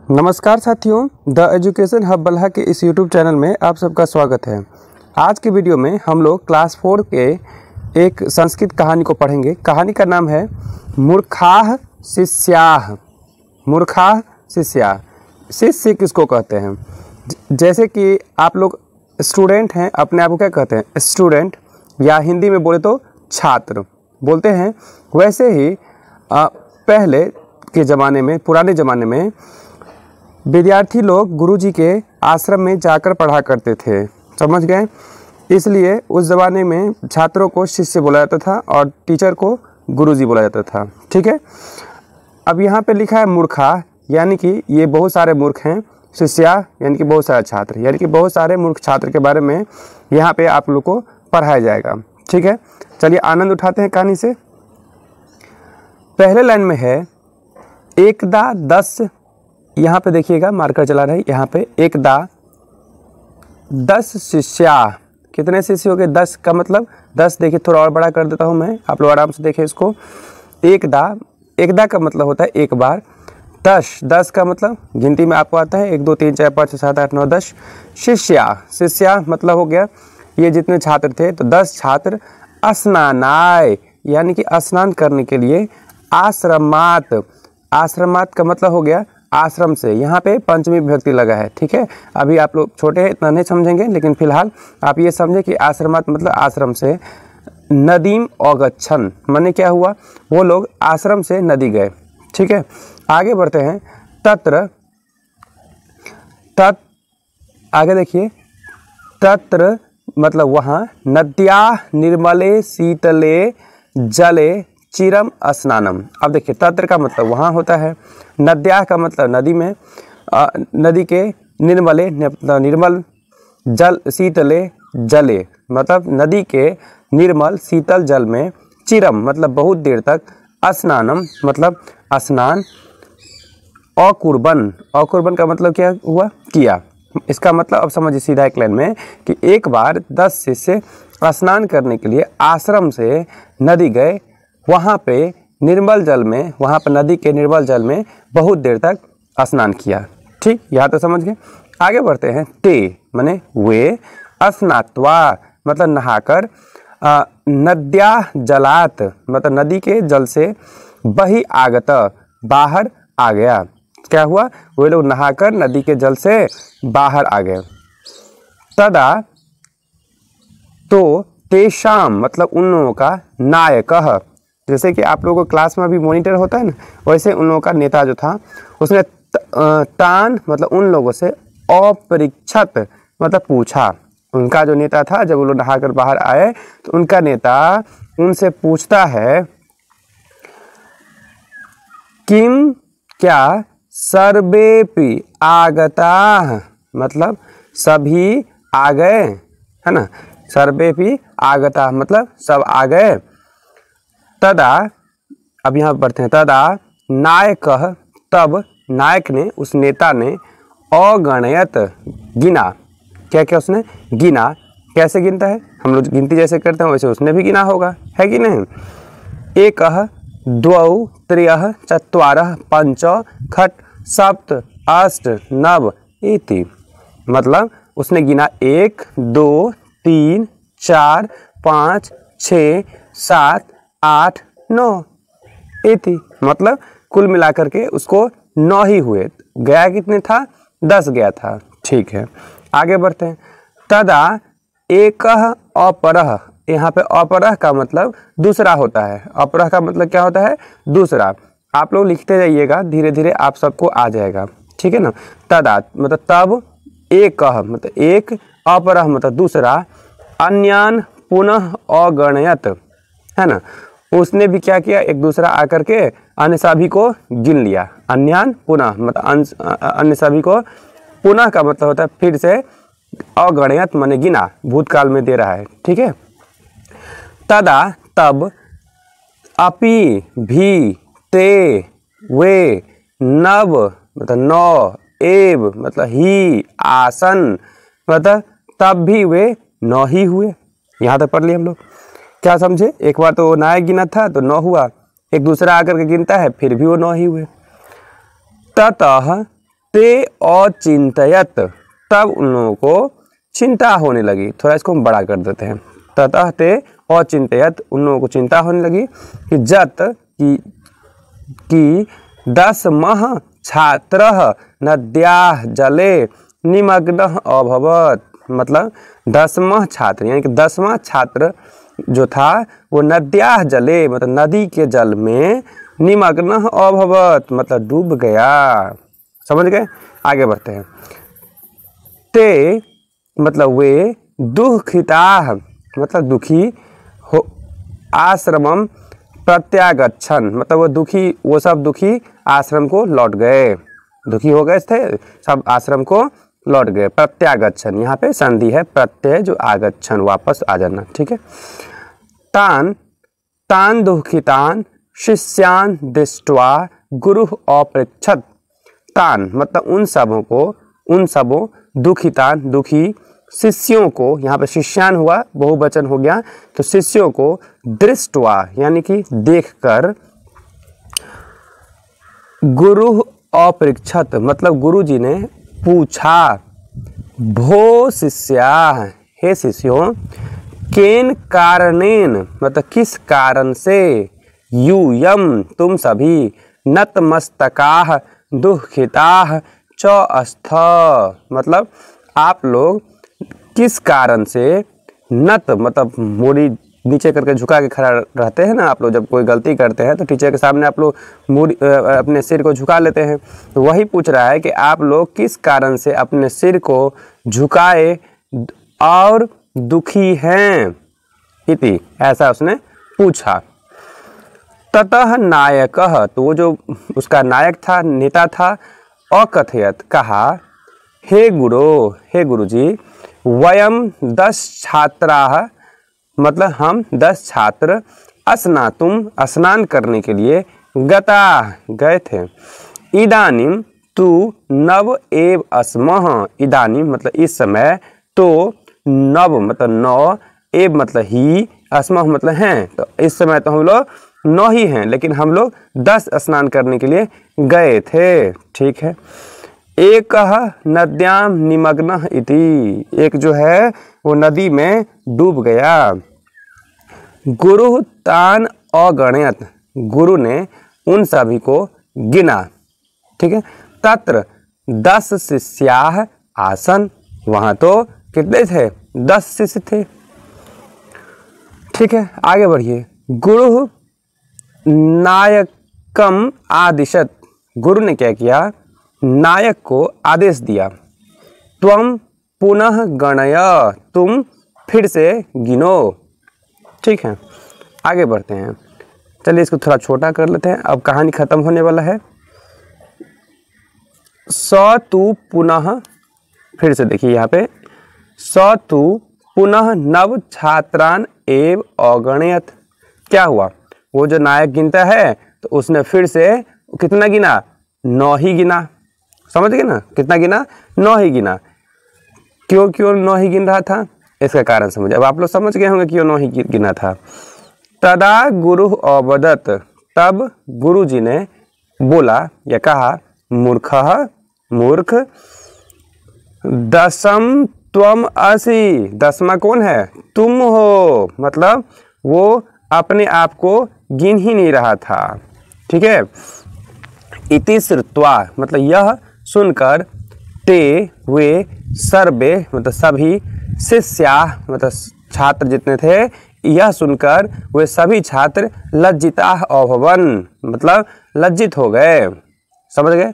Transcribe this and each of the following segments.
नमस्कार साथियों, the education hub Balha के इस यूट्यूब चैनल में आप सबका स्वागत है। आज के वीडियो में हम लोग क्लास 4 के एक संस्कृत कहानी को पढ़ेंगे। कहानी का नाम है मूर्खाः शिष्याः। मूर्खाः शिष्याः। शिष्य किसको कहते हैं? जैसे कि आप लोग स्टूडेंट हैं, अपने आप को क्या कहते हैं? स्टूडेंट, या हिंदी में बोले तो छात्र बोलते हैं। वैसे ही पहले के ज़माने में, पुराने ज़माने में विद्यार्थी लोग गुरुजी के आश्रम में जाकर पढ़ा करते थे। समझ गए? इसलिए उस ज़माने में छात्रों को शिष्य बोला जाता था और टीचर को गुरुजी बोला जाता था। ठीक है। अब यहाँ पे लिखा है मूर्खा, यानी कि ये बहुत सारे मूर्ख हैं। शिष्या यानी कि बहुत सारे छात्र, यानी कि बहुत सारे मूर्ख छात्र के बारे में यहाँ पे आप लोग को पढ़ाया जाएगा। ठीक है, चलिए आनंद उठाते हैं कहानी से। पहले लाइन में है एकदा 10, यहाँ पे देखिएगा मार्कर चला रहा है। यहाँ पे एकदा 10 शिष्या। कितने शिष्य हो गए? 10 का मतलब 10। देखिए थोड़ा और बड़ा कर देता हूँ मैं, आप लोग आराम से देखें इसको। एकदा का मतलब होता है एक बार। 10 का मतलब गिनती में आपको आता है 1 2 3 4 5 6 7 8 9 10। शिष्या मतलब हो गया ये जितने छात्र थे, तो 10 छात्र स्नानाय यानी कि स्नान करने के लिए आश्रमात। आश्रमात का मतलब हो गया आश्रम से। यहाँ पे पंचमी विभक्ति लगा है। ठीक है, अभी आप लोग छोटे हैं इतना नहीं समझेंगे, लेकिन फिलहाल आप ये समझें कि आश्रमात मतलब आश्रम से। नदीम अगच्छन माने क्या हुआ? वो लोग आश्रम से नदी गए। ठीक है, आगे बढ़ते हैं। आगे देखिए, तत्र मतलब वहाँ, नद्या निर्मले शीतले जले चिरम स्नानम। अब देखिए तत्र का मतलब वहाँ होता है, नद्या का मतलब नदी में, नदी के निर्मले निर्मल, जल शीतले जले मतलब नदी के निर्मल शीतल जल में, चिरम मतलब बहुत देर तक, स्नानम मतलब स्नान, अकुर्बन का मतलब क्या हुआ? किया। इसका मतलब अब समझिए सीधा एक लाइन में कि एक बार 10 शिष्य स्नान करने के लिए आश्रम से नदी गए, वहाँ पे निर्मल जल में, वहाँ पर नदी के निर्मल जल में बहुत देर तक स्नान किया। ठीक, यहाँ तो समझ गए। आगे बढ़ते हैं। ते माने वे, स्नात्वा मतलब नहाकर, नद्या जलात मतलब नदी के जल से, बही आगत बाहर आ गया। क्या हुआ? वे लोग नहाकर नदी के जल से बाहर आ गए। तदा तो तेषाम मतलब उन लोगों का, नायकः जैसे कि आप लोगों को क्लास में भी मॉनिटर होता है ना, वैसे उन लोगों का नेता जो था उसने तान मतलब उन लोगों से, अपरिच्छत मतलब पूछा। उनका जो नेता था, जब वो लोग नहाकर बाहर आए तो उनका नेता उनसे पूछता है, किम क्या सर्वेपि आगताः मतलब सभी आ गए, है ना। सर्वेपि आगताः मतलब सब आ गए। तदा, अब यहाँ बढ़ते हैं। तदा नायकः तब नायक ने, उस नेता ने, अगणयत गिना। क्या क्या उसने गिना? कैसे गिनता है? हम लोग गिनती जैसे करते हैं वैसे उसने भी गिना होगा, है कि नहीं? एकः द्वौ त्रयः चत्वारः पंच खट सप्त अष्ट नव इति मतलब उसने गिना 1 2 3 4 5 6 7 8 9 इति मतलब कुल मिलाकर के उसको 9 ही हुए। गया कितने था? 10 गया था। ठीक है, आगे बढ़ते हैं। तदा एकः अपरः, यहाँ पे अपरः का मतलब दूसरा होता है। अपरः का मतलब क्या होता है? दूसरा। आप लोग लिखते जाइएगा, धीरे धीरे आप सबको आ जाएगा। ठीक है ना। तदा मतलब तब, एकः मतलब एक, अपरः मतलब दूसरा, अन्यान पुनः अगणयत, है ना। उसने भी क्या किया? एक दूसरा आकर के अन्य सभी को गिन लिया। अन्यान पुनः मतलब अन्य सभी को, पुनः का मतलब होता है फिर से, अगणयत माने गिना, भूतकाल में दे रहा है। ठीक है। तदा तब, अपि भी, ते वे, नव मतलब 9, एव मतलब ही, आसन मतलब तब भी वे 9 ही हुए। यहाँ तक पढ़ लिए हम लोग। क्या समझे? एक बार तो नायक गिना था तो 9 हुआ, एक दूसरा आकर के गिनता है फिर भी वो 9 ही हुए। ततः ते अचिंतयत, तब उन लोगों को चिंता होने लगी। थोड़ा इसको हम बड़ा कर देते हैं। ततः ते अचिंतयत, उन लोगों को चिंता होने लगी कि जत की 10 छात्रः नद्याः जले निमग्नः अभवत्। मतलब 10वां छात्र यानी कि 10वां छात्र जो था वो नद्याः जले मतलब नदी के जल में निमग्नः अभवत् मतलब डूब गया। समझ गए? आगे बढ़ते हैं। ते मतलब वे दुःखिताः मतलब दुखी हो आश्रमम प्रत्यागच्छन् मतलब वो सब दुखी आश्रम को लौट गए। दुखी हो गए थे सब आश्रम को लौट गए। प्रत्यागच्छन् यहाँ पे संधि है प्रत्यय जो आगच्छन् वापस आ जाना। ठीक है। तान दुःखितान शिष्यान दृष्ट्वा गुरु अपृच्छत्। तान मतलब उन सबों दुखितान दुखी शिष्यों को, यहाँ पे शिष्यान हुआ बहुवचन हो गया तो शिष्यों को दृष्ट्वा यानी कि देखकर, गुरु अपृच्छत् मतलब गुरुजी ने पूछा, भो शिष्याः हे शिष्यों, केन कारणेन मतलब किस कारण से, यूयम तुम सभी, नतमस्तकाः दुःखिताः च अस्थ मतलब आप लोग किस कारण से, नत मतलब मूड़ी नीचे करके झुका के खड़ा रहते हैं ना आप लोग, जब कोई गलती करते हैं तो टीचर के सामने आप लोग मूड़ी अपने सिर को झुका लेते हैं। तो वही पूछ रहा है कि आप लोग किस कारण से अपने सिर को झुकाए और दुखी हैं, इति ऐसा उसने पूछा। ततः नायकः तो वो जो उसका नायक था नेता था, अकथयत कहा, हे गुरुजी, वयम 10 छात्राः मतलब हम 10 छात्र अस्नातुम स्नान करने के लिए गए थे। इदानीम तु नव एव अस्मः, इदानीम मतलब इस समय, तो नव मतलब 9, एव मतलब ही, अस्मः मतलब हैं, तो इस समय तो हम लोग 9 ही हैं लेकिन हम लोग 10 स्नान करने के लिए गए थे। ठीक है। एक नद्याम निमग्नः इति, एक जो है वो नदी में डूब गया। गुरु तान अगणयत, गुरु ने उन सभी को गिना। ठीक है। तत्र 10 शिष्याः आसन, वहाँ तो कितने थे? 10 शिष्य थे। ठीक है। आगे बढ़िए। गुरु नायकम आदिशत, गुरु ने क्या किया? नायक को आदेश दिया। त्वम पुनः गणय, तुम फिर से गिनो। ठीक है। आगे बढ़ते हैं। चलिए इसको थोड़ा छोटा कर लेते हैं, अब कहानी खत्म होने वाला है। स तु पुनः, फिर से देखिए यहाँ पे, स तु पुनः नव छात्रान एव अगणयत। क्या हुआ? वो जो नायक गिनता है तो उसने फिर से कितना गिना? 9 ही गिना। समझ गए ना? कितना गिना? 9 ही गिना। क्यों 9 ही गिन रहा था? इसका कारण समझ, अब आप लोग समझ गए होंगे क्यों 9 ही गिना था। तदा गुरु अवदत, तब गुरुजी ने बोला या कहा, मूर्ख, दशम त्वम असि, 10वां कौन है? तुम हो। मतलब वो अपने आप को गिन ही नहीं रहा था। ठीक है। इति श्रुत्वा मतलब यह सुनकर, ते वे सर्वे मतलब सभी, शिष्या मतलब छात्र जितने थे, यह सुनकर वे सभी छात्र लज्जिता अभवन मतलब लज्जित हो गए। समझ गए?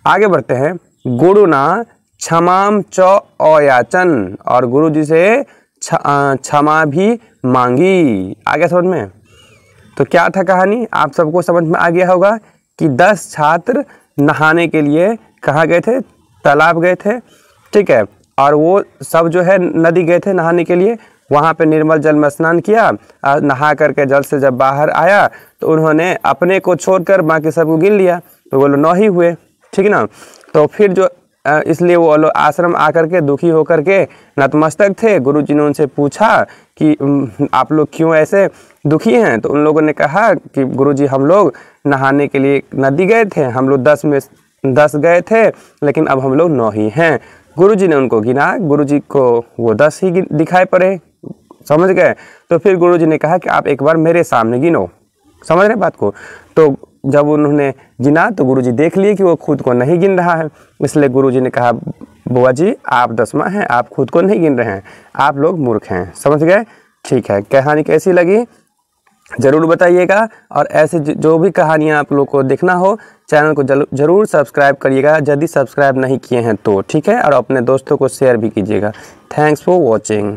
आगे बढ़ते हैं। गुरुना क्षमाम च अयाचन, और गुरु जी से क्षमा भी मांगी। आगे समझ में? तो क्या था कहानी? आप सबको समझ में आ गया होगा कि 10 छात्र नहाने के लिए कहाँ गए थे? तालाब गए थे। ठीक है। और वो सब जो है नदी गए थे नहाने के लिए, वहाँ पे निर्मल जल में स्नान किया, नहा करके जल से जब बाहर आया तो उन्होंने अपने को छोड़कर बाकी सबको गिन लिया, तो वो लोग 9 ही हुए। ठीक ना? तो फिर जो इसलिए वो लोग आश्रम आकर के दुखी होकर के नतमस्तक थे। गुरुजी ने उनसे पूछा कि आप लोग क्यों ऐसे दुखी हैं? तो उन लोगों ने कहा कि गुरुजी हम लोग नहाने के लिए नदी गए थे, हम लोग 10 में 10 गए थे, लेकिन अब हम लोग 9 ही हैं। गुरुजी ने उनको गिना, गुरुजी को वो 10 ही दिखाई पड़े, समझ गए। तो फिर गुरुजी ने कहा कि आप एक बार मेरे सामने गिनो, समझ रहे बात को। तो जब उन्होंने गिना तो गुरुजी देख लिए कि वो खुद को नहीं गिन रहा है, इसलिए गुरुजी ने कहा बुआ जी आप 10वां हैं, आप खुद को नहीं गिन रहे हैं, आप लोग मूर्ख हैं, समझ गए। ठीक है, कहानी कैसी लगी ज़रूर बताइएगा, और ऐसे जो भी कहानियाँ आप लोग को देखना हो चैनल को ज़रूर सब्सक्राइब करिएगा, यदि सब्सक्राइब नहीं किए हैं तो, ठीक है। और अपने दोस्तों को शेयर भी कीजिएगा। Thanks for watching.